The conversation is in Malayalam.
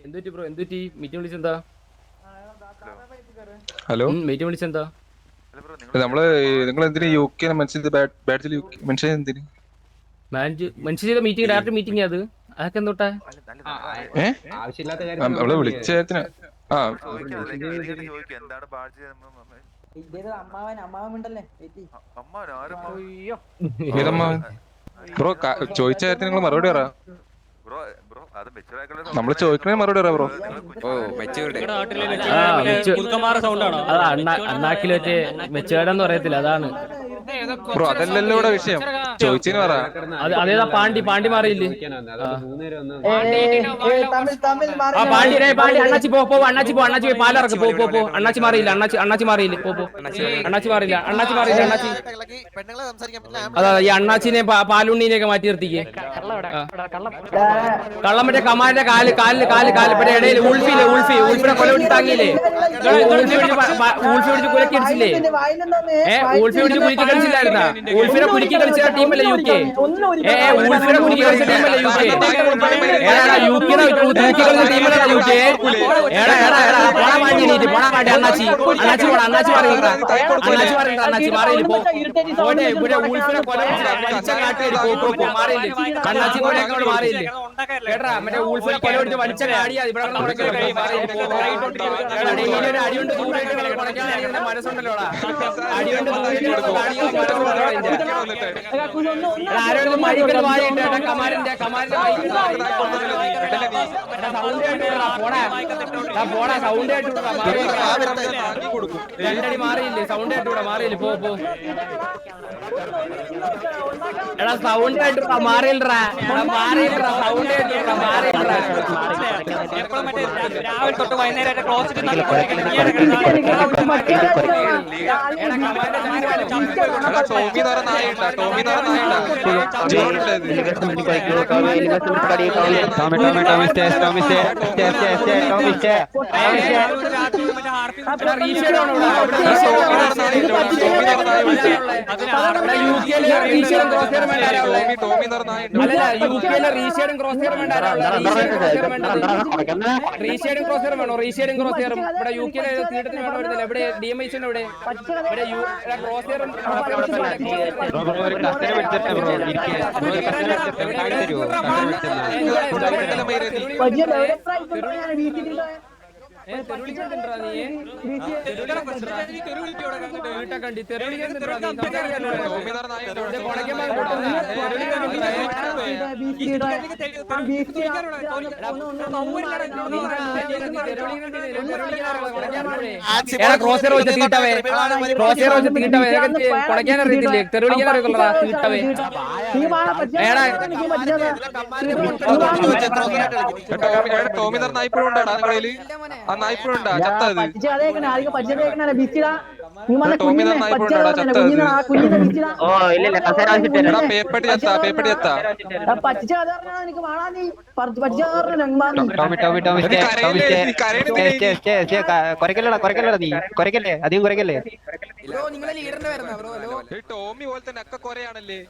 എന്തുറ്റി ബ്രോ എന്തുറ്റി മീറ്റിംഗ് വിളിച്ചെന്താ? ഹലോ മീറ്റിംഗ് വിളിച്ചെന്താ? നമ്മള് നിങ്ങൾ എന്തിനു UK ബാഡ്ജിൽ മെൻഷൻ എന്തിന് മനുഷ്യ ചെയ്ത മീറ്റിംഗ് ഡയറക്റ്റ് മീറ്റിംഗ് അത് അതൊക്കെ എന്തൊട്ടാ? നമ്മള് വിളിച്ച കാര്യത്തിന് ഏതമ്മാവൻ ബ്രോ ചോദിച്ച കാര്യത്തിന് നിങ്ങൾ മറുപടി പറ. നമ്മള് ചോദിക്കണേ മറുപടി പറ ബ്രോ. അണ്ണാക്കില് മറ്റേ മെച്ചേടെന്ന് പറയത്തില്ല, അതാണ് ബ്രോ. അതല്ലല്ലോ ഇവിടെ വിഷയം. ചോദിച്ചതിന് പറ. അതേതാ പാണ്ടി മാറിയില്ലേ? അണ്ണാച്ചി പോ പാലിറക്ക് പോ. അണ്ണാച്ചി മാറിയില്ല. അണ്ണാച്ചി മാറിയില്ല. അതാ ഈ അണ്ണാച്ചിനെ പാലുണ്ണീനെയൊക്കെ മാറ്റി നിർത്തിക്കേ. കള്ളം മറ്റേ കമാലിന്റെ കാല് ഇടയിൽ ഉൾഫിയുടെ കൊല പിടിച്ച് താങ്ങിയില്ലേ? ഊൾഫി പിടിച്ച് കുലക്കി അടിച്ചില്ലേ? ഊൾഫി പിടിച്ച് കുലുക്കി കളിച്ചില്ലായിരുന്ന? ഊൾഫിനെ കുലുക്കി കളിച്ച ടീമല്ലേ UK? ഊൾഫിനെ കുലുക്കി കളിച്ച ടീമല്ലേ UK? ഏടാ UK കുലുക്കി കളിച്ച ടീമല്ലേ UK? പോണാ മാറ്റി അണ്ണാച്ചി മാറിയില്ല. പോട്ടെ ഇവിടെ ഊൾഫിനെ കൊല വലിച്ച കാട്ടുകാരി മാറിയില്ലേ? അണ്ണാച്ചി പോലെയൊക്കെ മാറിയില്ലേ? കേട്ടാ മറ്റേ ഊൾഫിനെ കൊല പിടിച്ച് വലിച്ച കാടിയാ ഇവിടെ അടിയുണ്ട് ദൂരായിട്ട് മനസ്സുണ്ടല്ലോടാ. അടിയുണ്ട് ആരോടും മഴിക്കൽ വായിട്ട് കമാലിന്റെ പോടാ സൗണ്ട് ആയിട്ട് രണ്ടടി മാറിയില്ലേ? സൗണ്ട് ആയിട്ട് മാറിയില്ലേ? പോ എടാ സൗണ്ട് ആയിട്ട് മാറിയില്ലടാ. സൗണ്ട് ആയിട്ട് രാവിലെ തൊട്ട് വൈകുന്നേരം റീഷെയറും ക്രോസ് ഇവിടെ UK തീട്ടത്തിന് വേണോ? ഇവിടെ DMIC ഇവിടെ കൊടക്കാൻ അറിയത്തില്ലേ? തെരുവിളിക്കാൻ അറിയത്തുള്ളതാ തീട്ടവേ. ടോമിദർ നായ്പഴുണ്ടാ നിങ്ങളിൽ? ആ നായ്പഴുണ്ടാ ചത്തത്? ടോമിദർ നായ്പഴുണ്ടാ ചത്തത്? പേപ്പട്ടി ചത്താ? കൊരക്കല്ലേ അധികം കൊരക്കല്ലേ? ടോമി പോലെ തന്നെ ഒക്കെ കൊറയാണല്ലേ?